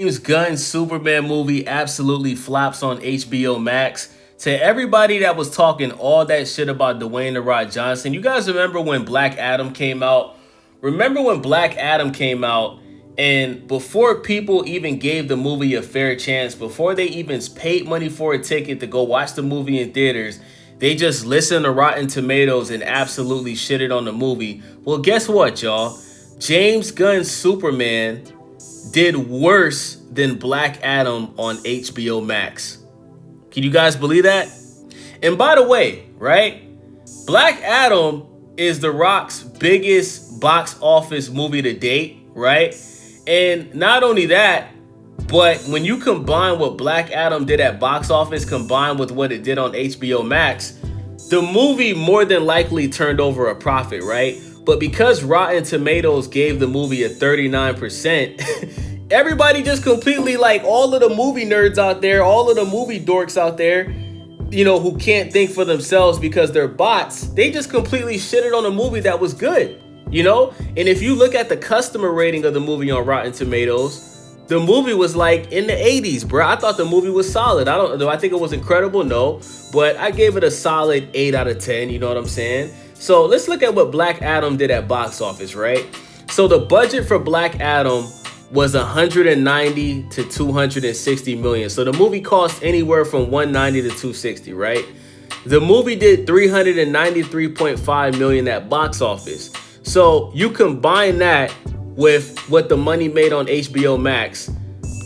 James Gunn's Superman movie absolutely flops on HBO Max. To everybody that was talking all that shit about Dwayne "The Rock" Johnson, you guys remember when Black Adam came out? Remember when Black Adam came out, and before people even gave the movie a fair chance, before they even paid money for a ticket to go watch the movie in theaters, they just listened to Rotten Tomatoes and absolutely shitted on the movie. Well, guess what, y'all? James Gunn's Superman did worse than Black Adam on HBO Max. Can you guys believe that? And by the way, right? Black Adam is The Rock's biggest box office movie to date, right? And not only that, but when you combine what Black Adam did at box office combined with what it did on HBO Max, the movie more than likely turned over a profit, right? But because Rotten Tomatoes gave the movie a 39%, everybody just completely, like, all of the movie nerds out there, all of the movie dorks out there, you know, who can't think for themselves because they're bots, they just completely shitted on a movie that was good, you know? And if you look at the customer rating of the movie on Rotten Tomatoes, the movie was like in the 80s, bro. I thought the movie was solid. Do I think it was incredible? No, but I gave it a solid 8 out of 10, you know what I'm saying? So let's look at what Black Adam did at box office, right? So the budget for Black Adam was 190 to 260 million. So the movie cost anywhere from 190 to 260, right? The movie did 393.5 million at box office. So you combine that with what the money made on HBO Max,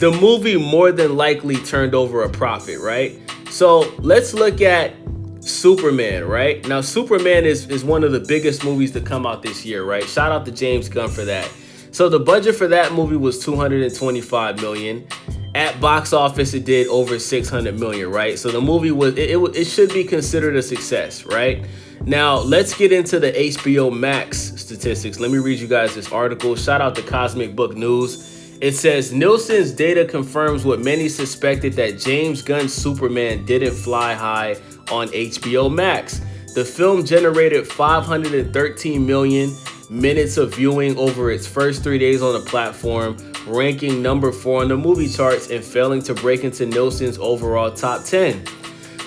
the movie more than likely turned over a profit, right? So let's look at Superman, right? Now, Superman is one of the biggest movies to come out this year, right? Shout out to James Gunn for that. So the budget for that movie was 225 million. At box office, it did over 600 million, right? So the movie it should be considered a success, right? Now, let's get into the HBO Max statistics. Let me read you guys this article. Shout out to Cosmic Book News. It says, Nielsen's data confirms what many suspected, that James Gunn's Superman didn't fly high on HBO Max. The film generated 513 million minutes of viewing over its first 3 days on the platform, ranking number 4 on the movie charts and failing to break into Nielsen's overall top 10.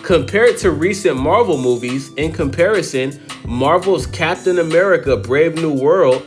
Compared to recent Marvel movies, in comparison, Marvel's Captain America: Brave New World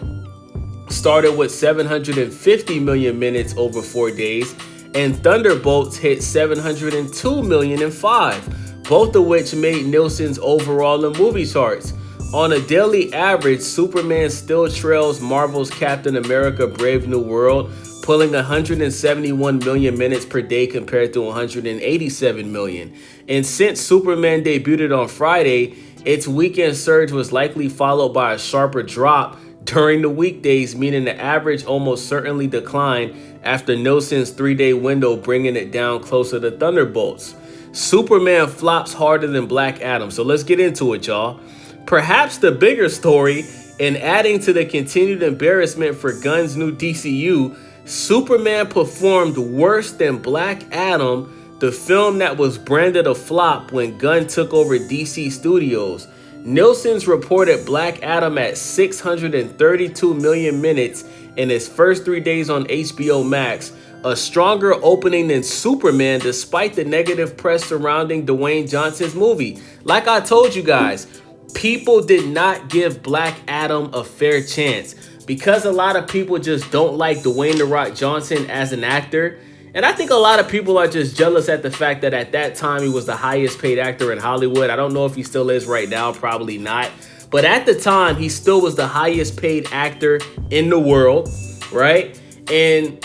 started with 750 million minutes over 4 days, and Thunderbolts hit 702 million in 5, both of which made Nielsen's overall in movie charts. On a daily average, Superman still trails Marvel's Captain America: Brave New World, pulling 171 million minutes per day compared to 187 million. And since Superman debuted on Friday, its weekend surge was likely followed by a sharper drop during the weekdays, meaning the average almost certainly declined after Nielsen's 3-day window, bringing it down closer to Thunderbolts. Superman flops harder than Black Adam. So let's get into it, y'all. Perhaps the bigger story, and adding to the continued embarrassment for Gunn's new DCU, Superman performed worse than Black Adam, the film that was branded a flop when Gunn took over DC Studios. Nielsen's reported Black Adam at 632 million minutes in its first 3 days on HBO Max, a stronger opening than Superman despite the negative press surrounding Dwayne Johnson's movie. Like I told you guys, people did not give Black Adam a fair chance because a lot of people just don't like Dwayne "The Rock" Johnson as an actor. And I think a lot of people are just jealous at the fact that at that time he was the highest paid actor in Hollywood. I don't know if he still is right now, probably not. But at the time, he still was the highest paid actor in the world, right? And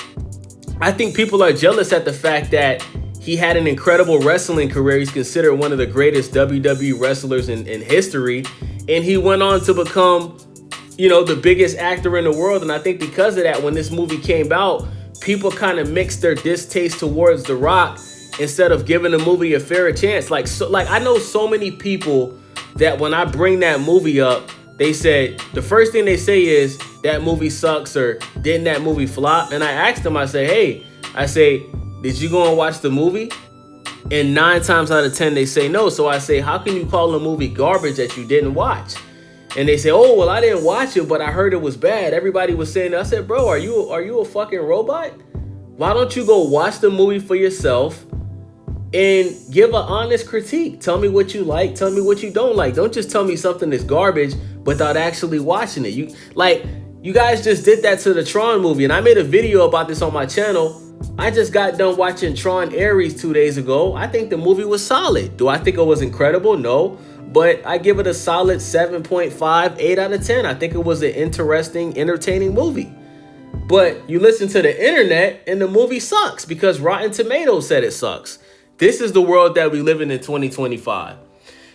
I think people are jealous at the fact that he had an incredible wrestling career. He's considered one of the greatest WWE wrestlers in history. And he went on to become, you know, the biggest actor in the world. And I think because of that, when this movie came out, people kind of mixed their distaste towards The Rock instead of giving the movie a fair chance. Like I know so many people that when I bring that movie up, they said, the first thing they say is, that movie sucks, or didn't that movie flop? And I asked them, I say, did you go and watch the movie? And 9 times out of 10, they say no. So I say, how can you call a movie garbage that you didn't watch? And they say, oh, well, I didn't watch it, but I heard it was bad. Everybody was saying, I said, bro, are you a fucking robot? Why don't you go watch the movie for yourself and give an honest critique? Tell me what you like, tell me what you don't like. Don't just tell me something is garbage without actually watching it. You guys just did that to the Tron movie, and I made a video about this on my channel. I just got done watching Tron Ares 2 days ago. I think the movie was solid. Do I think it was incredible? No. But I give it a solid 7.5, 8 out of 10. I think it was an interesting, entertaining movie. But you listen to the internet and the movie sucks because Rotten Tomatoes said it sucks. This is the world that we live in 2025.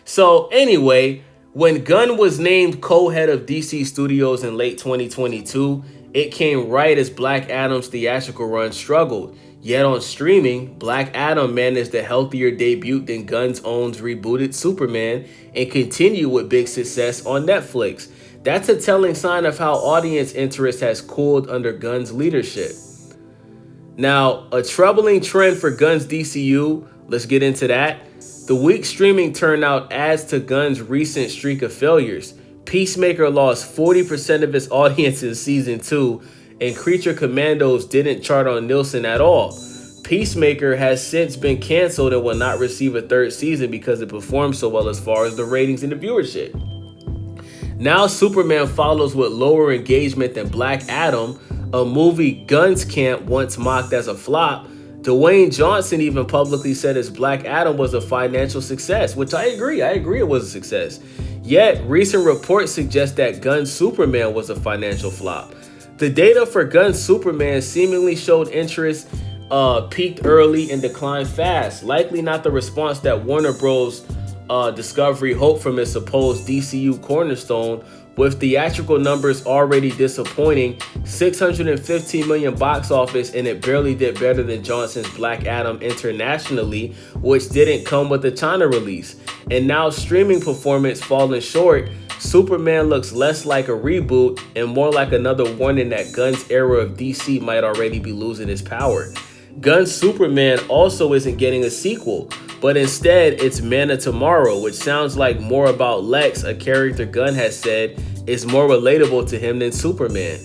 So anyway, when Gunn was named co-head of DC Studios in late 2022, it came right as Black Adam's theatrical run struggled. Yet on streaming, Black Adam managed a healthier debut than Gunn's own rebooted Superman and continued with big success on Netflix. That's a telling sign of how audience interest has cooled under Gunn's leadership. Now, a troubling trend for Gunn's DCU, let's get into that. The weak streaming turnout adds to Gunn's recent streak of failures. Peacemaker lost 40% of its audience in season 2, and Creature Commandos didn't chart on Nielsen at all. Peacemaker has since been canceled and will not receive a third season because it performed so well as far as the ratings and the viewership. Now Superman follows with lower engagement than Black Adam, a movie Gunn's camp once mocked as a flop. Dwayne Johnson even publicly said his Black Adam was a financial success, which I agree it was a success. Yet, recent reports suggest that Gunn's Superman was a financial flop. The data for Gunn's Superman seemingly showed interest peaked early and declined fast, likely not the response that Warner Bros. Discovery hoped from its supposed DCU cornerstone, with theatrical numbers already disappointing. $615 million box office, and it barely did better than Johnson's Black Adam internationally, which didn't come with a China release. And now streaming performance falling short, Superman looks less like a reboot and more like another warning that Gunn's era of DC might already be losing its power. Gunn's Superman also isn't getting a sequel, but instead it's Man of Tomorrow, which sounds like more about Lex, a character Gunn has said is more relatable to him than Superman.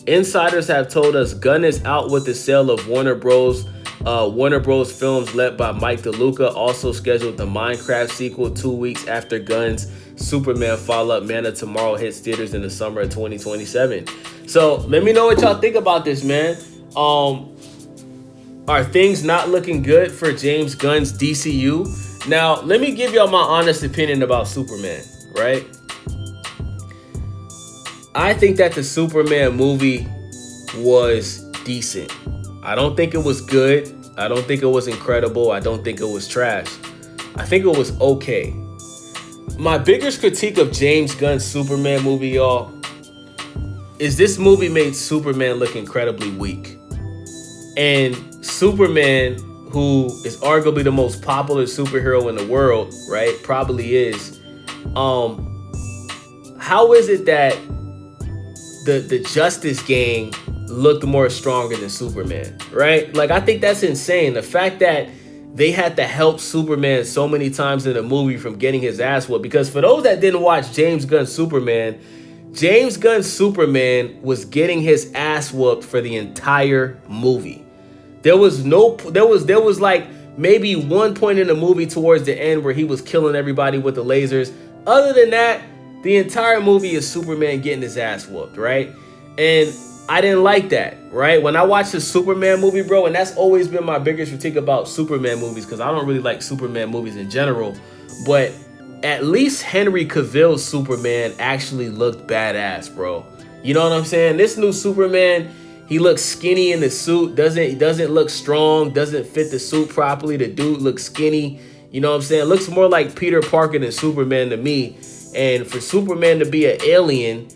Insiders have told us Gunn is out with the sale of Warner Bros. Warner Bros. Films led by Mike DeLuca also scheduled the Minecraft sequel 2 weeks after Gunn's Superman follow-up Man of Tomorrow hits theaters in the summer of 2027. So let me know what y'all think about this, man. Are things not looking good for James Gunn's DCU? Now, let me give y'all my honest opinion about Superman, right? I think that the Superman movie was decent. I don't think it was good. I don't think it was incredible. I don't think it was trash. I think it was okay. My biggest critique of James Gunn's Superman movie, y'all, is this movie made Superman look incredibly weak. And Superman, who is arguably the most popular superhero in the world, right? Probably is. How is it that the Justice Gang looked more stronger than Superman, right? Like, I think that's insane. The fact that they had to help Superman so many times in the movie from getting his ass whooped. Because for those that didn't watch James Gunn's Superman was getting his ass whooped for the entire movie. There was like maybe one point in the movie towards the end where he was killing everybody with the lasers. Other than that, the entire movie is Superman getting his ass whooped, right? And I didn't like that, right? When I watched the Superman movie, bro, and that's always been my biggest critique about Superman movies, because I don't really like Superman movies in general, but at least Henry Cavill's Superman actually looked badass, bro. You know what I'm saying? This new Superman, he looks skinny in the suit, doesn't look strong, doesn't fit the suit properly. The dude looks skinny. You know what I'm saying? Looks more like Peter Parker than Superman to me. And for Superman to be an alien,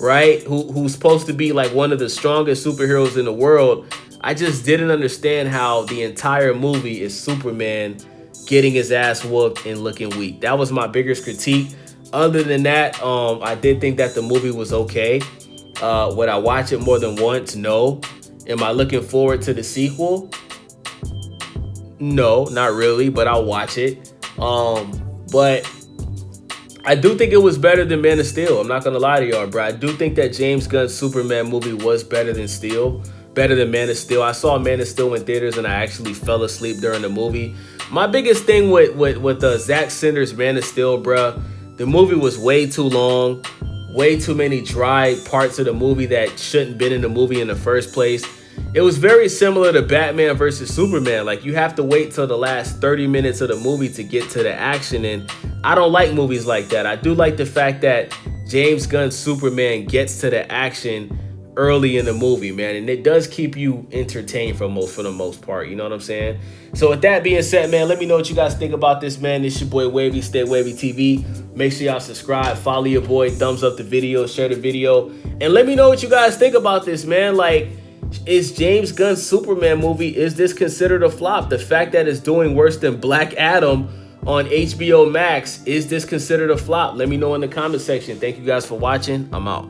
right, who's supposed to be like one of the strongest superheroes in the world, I just didn't understand how the entire movie is Superman getting his ass whooped and looking weak. That was my biggest critique. Other than that, I did think that the movie was okay. Would I watch it more than once? No. Am I looking forward to the sequel? No, not really, but I'll watch it. But I do think it was better than Man of Steel. I'm not gonna lie to y'all, bro. I do think that James Gunn's Superman movie was better than Steel. better than Man of Steel. I saw Man of Steel in theaters and I actually fell asleep during the movie. My biggest thing with Zack Snyder's Man of Steel, bruh, the movie was way too long, way too many dry parts of the movie that shouldn't been in the movie in the first place. It was very similar to Batman versus Superman. Like, you have to wait till the last 30 minutes of the movie to get to the action, and I don't like movies like that. I do like the fact that James Gunn's Superman gets to the action early in the movie, man, and it does keep you entertained for the most part. You know what I'm saying? So with that being said, man, let me know what you guys think about this, man. This your boy Wavy, Stay Wavy TV. Make sure y'all subscribe, follow your boy, thumbs up the video, share the video, and let me know what you guys think about this, man. Like, is James Gunn's Superman movie, is this considered a flop? The fact that it's doing worse than Black Adam on HBO Max, is this considered a flop? Let me know in the comment section. Thank you guys for watching. I'm out.